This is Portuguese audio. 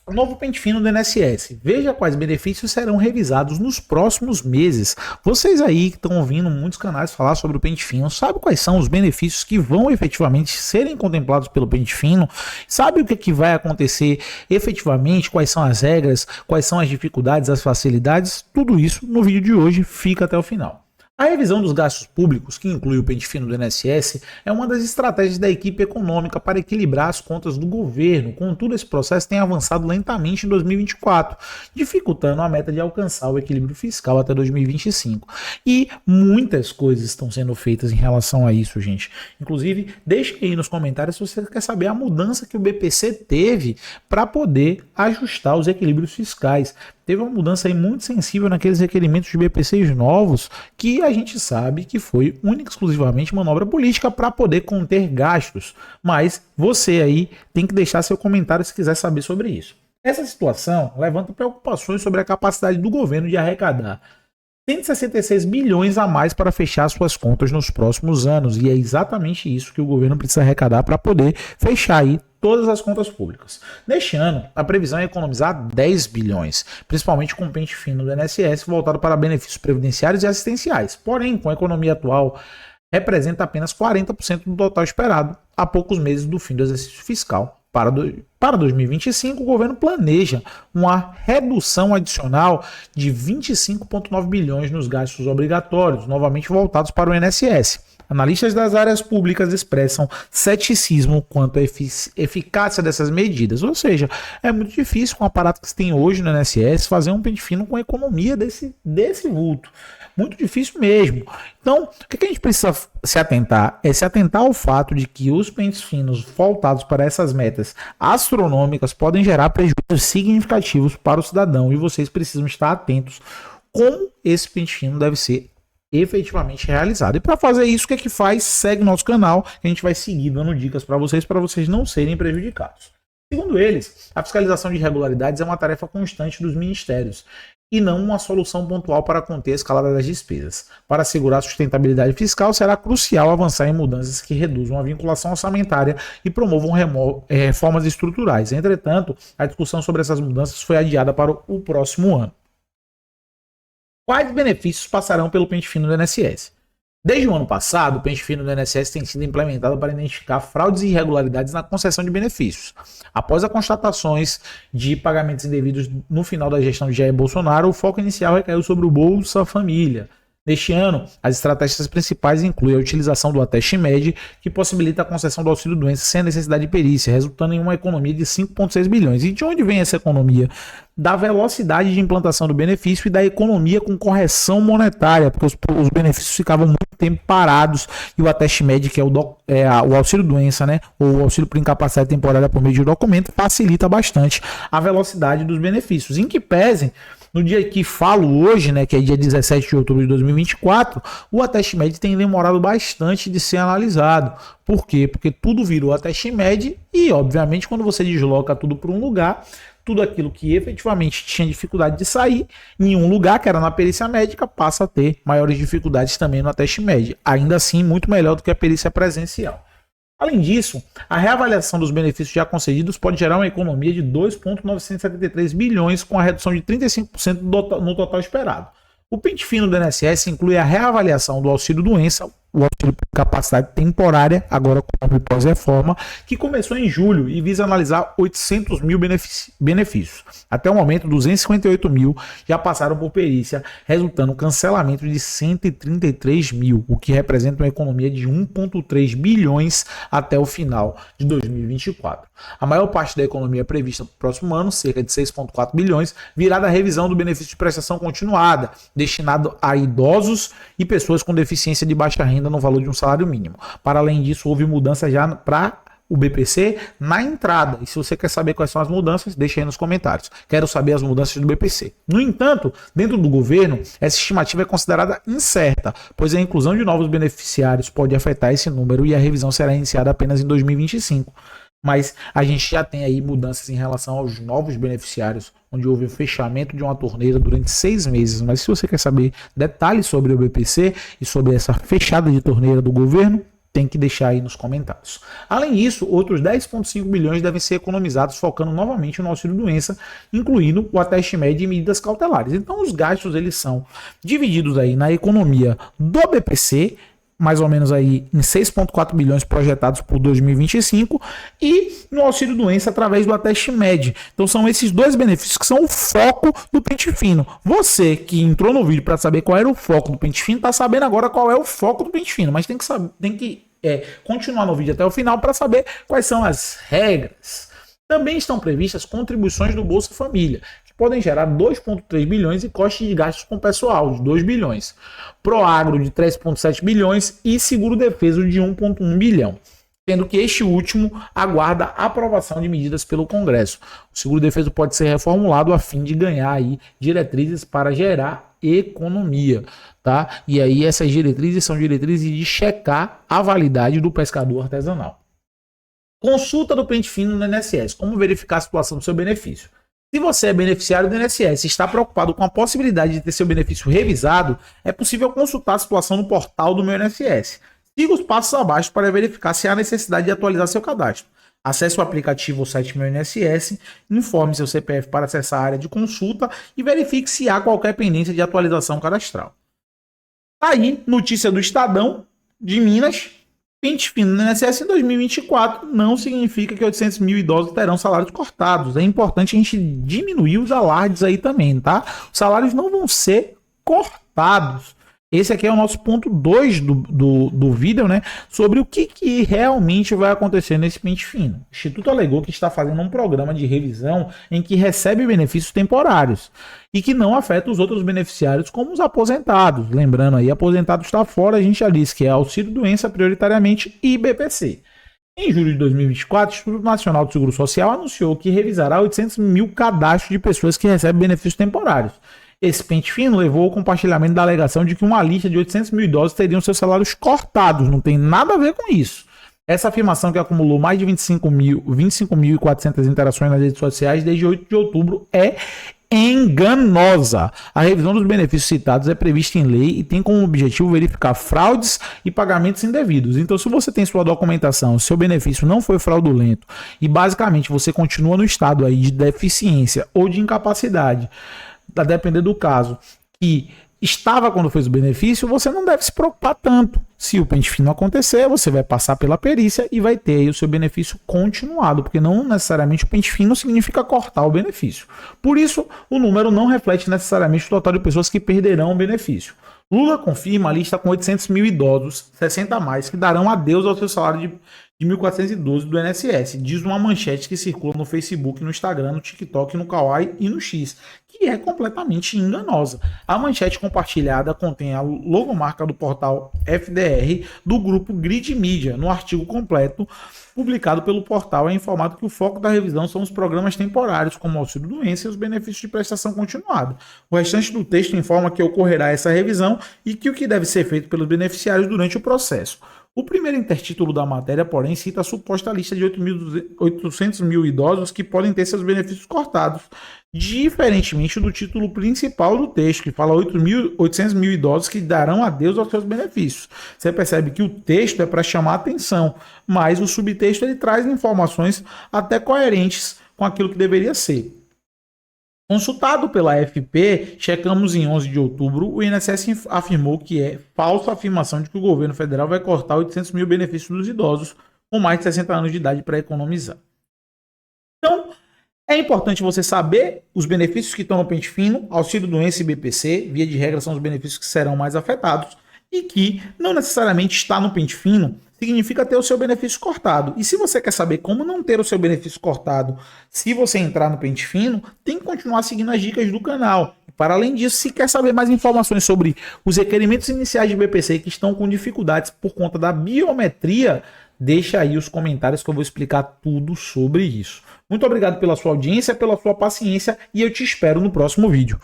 Novo pente fino do INSS. Veja quais benefícios serão revisados nos próximos meses. Vocês aí que estão ouvindo muitos canais falar sobre o pente fino, sabe quais são os benefícios que vão efetivamente serem contemplados pelo pente fino? Sabe o que vai acontecer efetivamente? Quais são as regras? Quais são as dificuldades, as facilidades? Tudo isso no vídeo de hoje, fica até o final. A revisão dos gastos públicos, que inclui o pente fino do INSS, é uma das estratégias da equipe econômica para equilibrar as contas do governo. Contudo, esse processo tem avançado lentamente em 2024, dificultando a meta de alcançar o equilíbrio fiscal até 2025. E muitas coisas estão sendo feitas em relação a isso, gente. Inclusive, deixe aí nos comentários se você quer saber a mudança que o BPC teve para poder ajustar os equilíbrios fiscais. Teve uma mudança aí muito sensível naqueles requerimentos de BPCs novos, que a gente sabe que foi única e exclusivamente manobra política para poder conter gastos. Mas você aí tem que deixar seu comentário se quiser saber sobre isso. Essa situação levanta preocupações sobre a capacidade do governo de arrecadar 166 bilhões a mais para fechar suas contas nos próximos anos. E é exatamente isso que o governo precisa arrecadar para poder fechar aí todas as contas públicas. Neste ano, a previsão é economizar 10 bilhões, principalmente com o pente fino do INSS voltado para benefícios previdenciários e assistenciais. Porém, com a economia atual, representa apenas 40% do total esperado a poucos meses do fim do exercício fiscal. Para 2025, o governo planeja uma redução adicional de 25,9 bilhões nos gastos obrigatórios, novamente voltados para o INSS. Analistas das áreas públicas expressam ceticismo quanto à eficácia dessas medidas, ou seja, é muito difícil com o aparato que se tem hoje no INSS fazer um pente fino com a economia desse vulto. Muito difícil mesmo. Então, o que a gente precisa se atentar? É se atentar ao fato de que os pentes finos voltados para essas metas astronômicas podem gerar prejuízos significativos para o cidadão e vocês precisam estar atentos como esse pente fino deve ser efetivamente realizado. E para fazer isso, o que é que faz? Segue nosso canal, que a gente vai seguir dando dicas para vocês não serem prejudicados. Segundo eles, a fiscalização de irregularidades é uma tarefa constante dos ministérios e não uma solução pontual para conter a escalada das despesas. Para assegurar a sustentabilidade fiscal, será crucial avançar em mudanças que reduzam a vinculação orçamentária e promovam reformas estruturais. Entretanto, a discussão sobre essas mudanças foi adiada para o próximo ano. Quais benefícios passarão pelo pente fino do INSS? Desde o ano passado, o pente fino do INSS tem sido implementado para identificar fraudes e irregularidades na concessão de benefícios. Após as constatações de pagamentos indevidos no final da gestão de Jair Bolsonaro, o foco inicial recaiu sobre o Bolsa Família. Neste ano, as estratégias principais incluem a utilização do Ateste-Med, que possibilita a concessão do auxílio-doença sem a necessidade de perícia, resultando em uma economia de 5,6 bilhões. E de onde vem essa economia? Da velocidade de implantação do benefício e da economia com correção monetária, porque os benefícios ficavam muito tempo parados e o Ateste-Med, que é o auxílio-doença, né, ou o auxílio por incapacidade temporária por meio de documento, facilita bastante a velocidade dos benefícios. Em que pesem, no dia que falo hoje, né, que é dia 17 de outubro de 2024, o Ateste-Med tem demorado bastante de ser analisado. Por quê? Porque tudo virou Ateste-Med e, obviamente, quando você desloca tudo para um lugar, tudo aquilo que efetivamente tinha dificuldade de sair em um lugar, que era na perícia médica, passa a ter maiores dificuldades também no Ateste-Med. Ainda assim, muito melhor do que a perícia presencial. Além disso, a reavaliação dos benefícios já concedidos pode gerar uma economia de 2,973 bilhões com a redução de 35% no total esperado. O pente fino do INSS inclui a reavaliação do auxílio-doença, o auxílio por capacidade temporária, agora com a pós-reforma, que começou em julho e visa analisar 800 mil benefícios. Até o momento, 258 mil já passaram por perícia, resultando no cancelamento de 133 mil, o que representa uma economia de 1,3 bilhões até o final de 2024. A maior parte da economia prevista para o próximo ano, cerca de 6,4 bilhões, virá da revisão do benefício de prestação continuada, destinado a idosos e pessoas com deficiência de baixa renda no valor de um salário mínimo. Para além disso, houve mudança já para o BPC na entrada. E se você quer saber quais são as mudanças, deixa aí nos comentários. Quero saber as mudanças do BPC. No entanto, dentro do governo, essa estimativa é considerada incerta, pois a inclusão de novos beneficiários pode afetar esse número e a revisão será iniciada apenas em 2025. Mas a gente já tem aí mudanças em relação aos novos beneficiários, onde houve o fechamento de uma torneira durante 6 meses. Mas se você quer saber detalhes sobre o BPC e sobre essa fechada de torneira do governo, Tem que deixar aí nos comentários. Além disso, outros 10,5 bilhões devem ser economizados focando novamente no auxílio-doença, incluindo o ateste médio e medidas cautelares. Então, os gastos eles são divididos aí na economia do BPC, mais ou menos aí em 6,4 bilhões projetados por 2025, e no auxílio-doença através do ateste médio. Então são esses dois benefícios que são o foco do Pente Fino. Você que entrou no vídeo para saber qual era o foco do Pente Fino, está sabendo agora qual é o foco do Pente Fino, mas tem que continuar no vídeo até o final para saber quais são as regras. Também estão previstas contribuições do Bolsa Família, que podem gerar 2,3 bilhões e custos de gastos com pessoal de 2 bilhões, Proagro de 3,7 bilhões e seguro-defeso de 1,1 bilhão. Sendo que este último aguarda a aprovação de medidas pelo Congresso. O seguro-defeso pode ser reformulado a fim de ganhar aí diretrizes para gerar economia, tá? E aí essas diretrizes são diretrizes de checar a validade do pescador artesanal. Consulta do Pente Fino no INSS. Como verificar a situação do seu benefício? Se você é beneficiário do INSS e está preocupado com a possibilidade de ter seu benefício revisado, é possível consultar a situação no portal do Meu INSS. Siga os passos abaixo para verificar se há necessidade de atualizar seu cadastro. Acesse o aplicativo ou site Meu INSS, informe seu CPF para acessar a área de consulta e verifique se há qualquer pendência de atualização cadastral. Aí, notícia do Estadão de Minas: Pente Fino no INSS em 2024 não significa que 800 mil idosos terão salários cortados. É importante a gente diminuir os alardes aí também, tá? Os salários não vão ser cortados. Esse aqui é o nosso ponto 2 do vídeo, né? Sobre o que realmente vai acontecer nesse Pente Fino. O Instituto alegou que está fazendo um programa de revisão em que recebe benefícios temporários e que não afeta os outros beneficiários, como os aposentados. Lembrando aí, aposentado está fora, a gente já disse que é auxílio-doença prioritariamente e BPC. Em julho de 2024, o Instituto Nacional do Seguro Social anunciou que revisará 800 mil cadastros de pessoas que recebem benefícios temporários. Esse Pente Fino levou ao compartilhamento da alegação de que uma lista de 800 mil idosos teriam seus salários cortados. Não tem nada a ver com isso. Essa afirmação, que acumulou mais de 25.400 interações nas redes sociais desde 8 de outubro, é enganosa. A revisão dos benefícios citados é prevista em lei e tem como objetivo verificar fraudes e pagamentos indevidos. Então, se você tem sua documentação, seu benefício não foi fraudulento e basicamente você continua no estado aí de deficiência ou de incapacidade, a depender do caso, que estava quando fez o benefício, você não deve se preocupar tanto. Se o Pente Fino acontecer, você vai passar pela perícia e vai ter aí o seu benefício continuado, porque não necessariamente o Pente Fino significa cortar o benefício. Por isso, o número não reflete necessariamente o total de pessoas que perderão o benefício. Lula confirma a lista com 800 mil idosos, 60 a mais, que darão adeus ao seu salário de 1.412 do INSS, diz uma manchete que circula no Facebook, no Instagram, no TikTok, no Kawaii e no X, que é completamente enganosa. A manchete compartilhada contém a logomarca do portal FDR do grupo Grid Media. No artigo completo publicado pelo portal é informado que o foco da revisão são os programas temporários, como auxílio-doença e os benefícios de prestação continuada. O restante do texto informa que ocorrerá essa revisão e que o que deve ser feito pelos beneficiários durante o processo. O primeiro intertítulo da matéria, porém, cita a suposta lista de 800 mil idosos que podem ter seus benefícios cortados, diferentemente do título principal do texto, que fala 800 mil idosos que darão adeus aos seus benefícios. Você percebe que o texto é para chamar a atenção, mas o subtexto ele traz informações até coerentes com aquilo que deveria ser. Consultado pela AFP, checamos em 11 de outubro, o INSS afirmou que é falsa a afirmação de que o governo federal vai cortar 800 mil benefícios dos idosos com mais de 60 anos de idade para economizar. Então, é importante você saber os benefícios que estão no Pente Fino, auxílio-doença e BPC, via de regra são os benefícios que serão mais afetados, e que não necessariamente estar no Pente Fino significa ter o seu benefício cortado. E se você quer saber como não ter o seu benefício cortado se você entrar no Pente Fino, tem que continuar seguindo as dicas do canal. Para além disso, se quer saber mais informações sobre os requerimentos iniciais de BPC que estão com dificuldades por conta da biometria, deixa aí os comentários que eu vou explicar tudo sobre isso. Muito obrigado pela sua audiência, pela sua paciência e eu te espero no próximo vídeo.